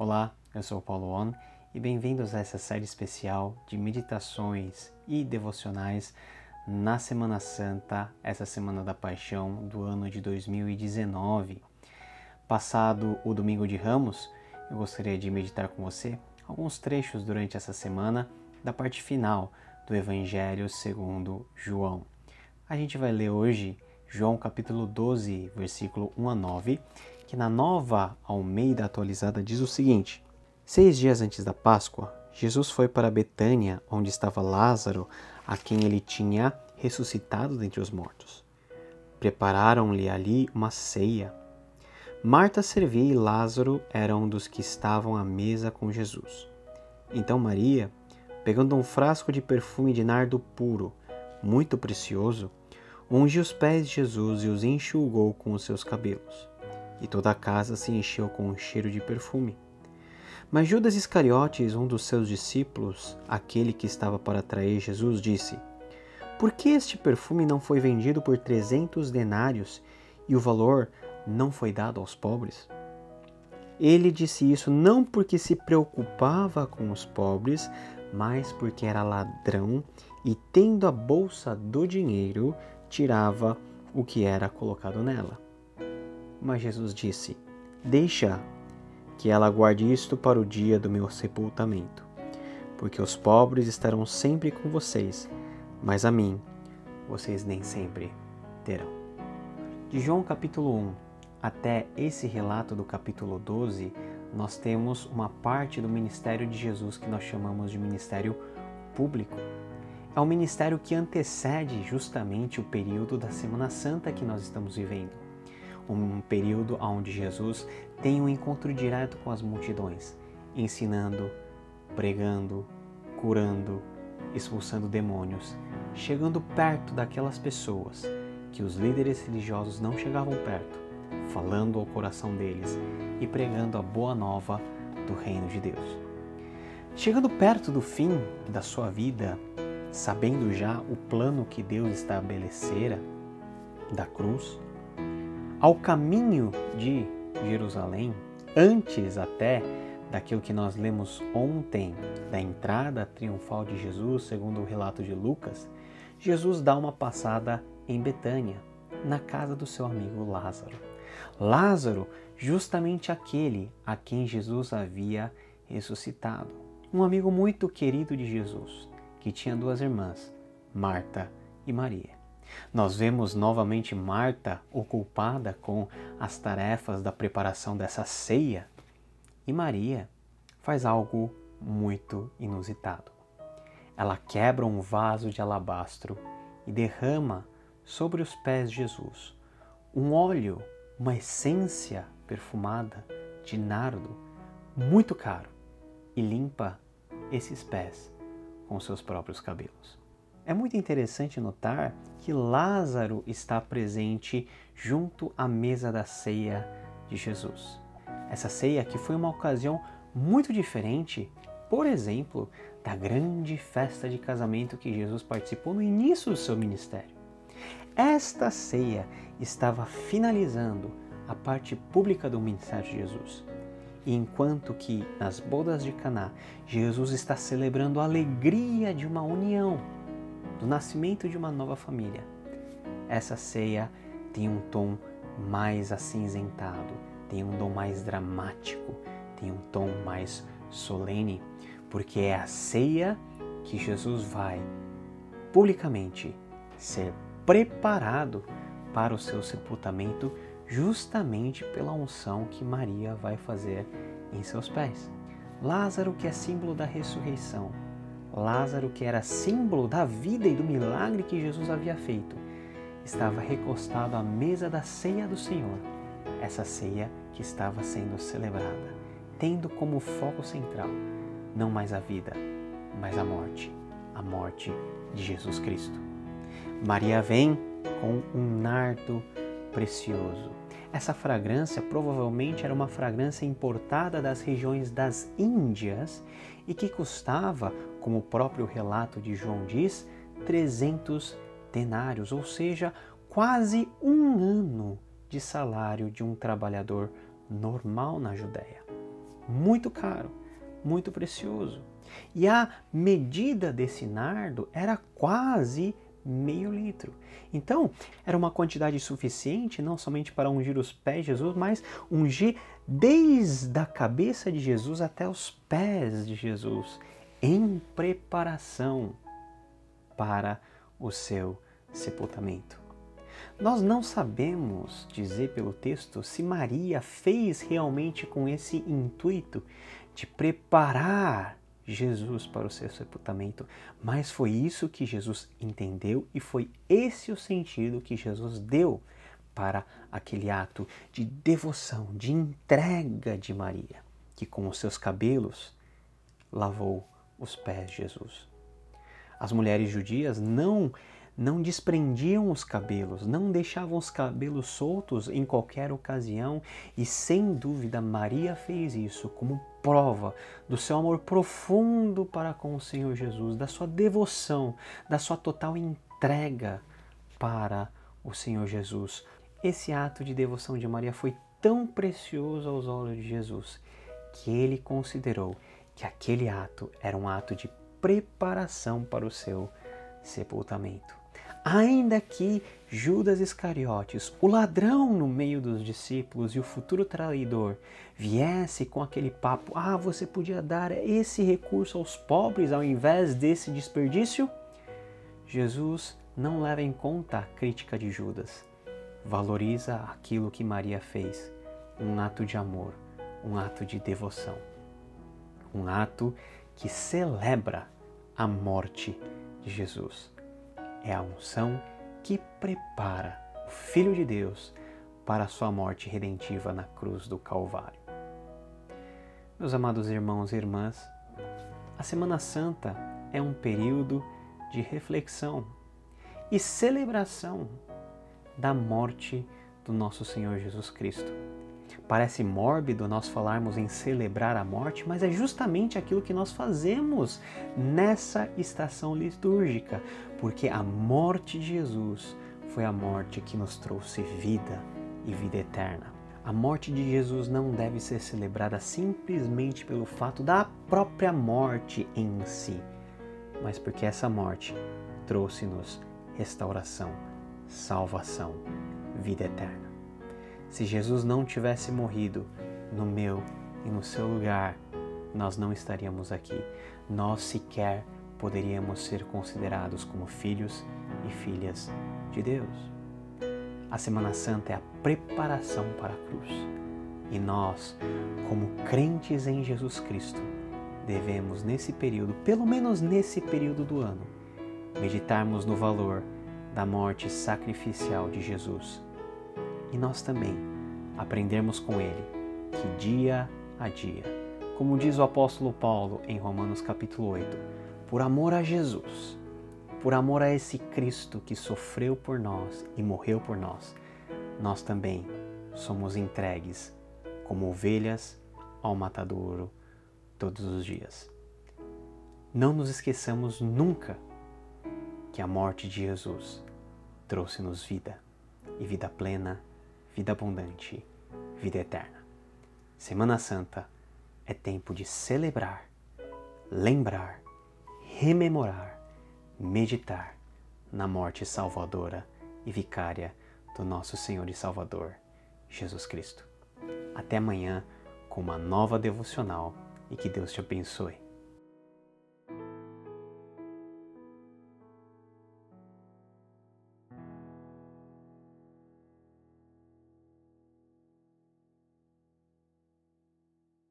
Olá, eu sou o Paulo On e bem-vindos a essa série especial de meditações e devocionais na Semana Santa, essa Semana da Paixão do ano de 2019. Passado o Domingo de Ramos, eu gostaria de meditar com você alguns trechos durante essa semana da parte final do Evangelho segundo João. A gente vai ler hoje João capítulo 12, versículo 1 a 9, que na Nova Almeida Atualizada diz o seguinte: 6 dias antes da Páscoa, Jesus foi para Betânia, onde estava Lázaro, a quem ele tinha ressuscitado dentre os mortos. Prepararam-lhe ali uma ceia. Marta servia e Lázaro era um dos que estavam à mesa com Jesus. Então Maria, pegando um frasco de perfume de nardo puro, muito precioso, ungiu os pés de Jesus e os enxugou com os seus cabelos. E toda a casa se encheu com um cheiro de perfume. Mas Judas Iscariotes, um dos seus discípulos, aquele que estava para trair Jesus, disse: Por que este perfume não foi vendido por 300 denários e o valor não foi dado aos pobres? Ele disse isso não porque se preocupava com os pobres, mas porque era ladrão e, tendo a bolsa do dinheiro, tirava o que era colocado nela. Mas Jesus disse: Deixa que ela guarde isto para o dia do meu sepultamento, porque os pobres estarão sempre com vocês, mas a mim vocês nem sempre terão. De João capítulo 1 até esse relato do capítulo 12, nós temos uma parte do ministério de Jesus que nós chamamos de ministério público. É um ministério que antecede justamente o período da Semana Santa que nós estamos vivendo. Um período onde Jesus tem um encontro direto com as multidões, ensinando, pregando, curando, expulsando demônios, chegando perto daquelas pessoas que os líderes religiosos não chegavam perto, falando ao coração deles e pregando a boa nova do reino de Deus. Chegando perto do fim da sua vida, sabendo já o plano que Deus estabelecera da cruz, ao caminho de Jerusalém, antes até daquilo que nós lemos ontem, da entrada triunfal de Jesus, segundo o relato de Lucas, Jesus dá uma passada em Betânia, na casa do seu amigo Lázaro. Lázaro, justamente aquele a quem Jesus havia ressuscitado. Um amigo muito querido de Jesus, que tinha 2 irmãs, Marta e Maria. Nós vemos novamente Marta ocupada com as tarefas da preparação dessa ceia e Maria faz algo muito inusitado. Ela quebra um vaso de alabastro e derrama sobre os pés de Jesus um óleo, uma essência perfumada de nardo muito caro e limpa esses pés com seus próprios cabelos. É muito interessante notar que Lázaro está presente junto à mesa da ceia de Jesus. Essa ceia que foi uma ocasião muito diferente, por exemplo, da grande festa de casamento que Jesus participou no início do seu ministério. Esta ceia estava finalizando a parte pública do ministério de Jesus. E enquanto que nas bodas de Caná, Jesus está celebrando a alegria de uma união, do nascimento de uma nova família, essa ceia tem um tom mais acinzentado, tem um tom mais dramático, tem um tom mais solene, porque é a ceia que Jesus vai publicamente ser preparado para o seu sepultamento, justamente pela unção que Maria vai fazer em seus pés. Lázaro, que é símbolo da ressurreição, Lázaro, que era símbolo da vida e do milagre que Jesus havia feito, estava recostado à mesa da ceia do Senhor, essa ceia que estava sendo celebrada, tendo como foco central não mais a vida, mas a morte de Jesus Cristo. Maria vem com um nardo precioso. Essa fragrância provavelmente era uma fragrância importada das regiões das Índias e que custava, como o próprio relato de João diz, 300 denários, ou seja, quase um ano de salário de um trabalhador normal na Judéia. muito caro, muito precioso. E a medida desse nardo era quase meio litro. Então, era uma quantidade suficiente não somente para ungir os pés de Jesus, mas ungir desde a cabeça de Jesus até os pés de Jesus, em preparação para o seu sepultamento. Nós não sabemos dizer pelo texto se Maria fez realmente com esse intuito de preparar Jesus para o seu sepultamento, mas foi isso que Jesus entendeu e foi esse o sentido que Jesus deu para aquele ato de devoção, de entrega de Maria, que com os seus cabelos lavou os pés de Jesus. As mulheres judias não desprendiam os cabelos, não deixavam os cabelos soltos em qualquer ocasião e, sem dúvida, Maria fez isso como prova do seu amor profundo para com o Senhor Jesus, da sua devoção, da sua total entrega para o Senhor Jesus. Esse ato de devoção de Maria foi tão precioso aos olhos de Jesus que ele considerou que aquele ato era um ato de preparação para o seu sepultamento. Ainda que Judas Iscariotes, o ladrão no meio dos discípulos e o futuro traidor, viesse com aquele papo, você podia dar esse recurso aos pobres ao invés desse desperdício, Jesus não leva em conta a crítica de Judas. Valoriza aquilo que Maria fez, um ato de amor, um ato de devoção, um ato que celebra a morte de Jesus. É a unção que prepara o Filho de Deus para a sua morte redentiva na cruz do Calvário. Meus amados irmãos e irmãs, a Semana Santa é um período de reflexão e celebração da morte do nosso Senhor Jesus Cristo. Parece mórbido nós falarmos em celebrar a morte, mas é justamente aquilo que nós fazemos nessa estação litúrgica, porque a morte de Jesus foi a morte que nos trouxe vida e vida eterna. A morte de Jesus não deve ser celebrada simplesmente pelo fato da própria morte em si, mas porque essa morte trouxe-nos restauração, salvação, vida eterna. Se Jesus não tivesse morrido no meu e no seu lugar, nós não estaríamos aqui. Nós sequer poderíamos ser considerados como filhos e filhas de Deus. A Semana Santa é a preparação para a cruz. E nós, como crentes em Jesus Cristo, devemos nesse período, pelo menos nesse período do ano, meditarmos no valor da morte sacrificial de Jesus. E nós também aprendermos com Ele que dia a dia, como diz o apóstolo Paulo em Romanos capítulo 8, por amor a Jesus, por amor a esse Cristo que sofreu por nós e morreu por nós, nós também somos entregues como ovelhas ao matadouro todos os dias. Não nos esqueçamos nunca que a morte de Jesus trouxe-nos vida, e vida plena, vida abundante, vida eterna. Semana Santa é tempo de celebrar, lembrar, rememorar, meditar na morte salvadora e vicária do nosso Senhor e Salvador, Jesus Cristo. Até amanhã com uma nova devocional e que Deus te abençoe.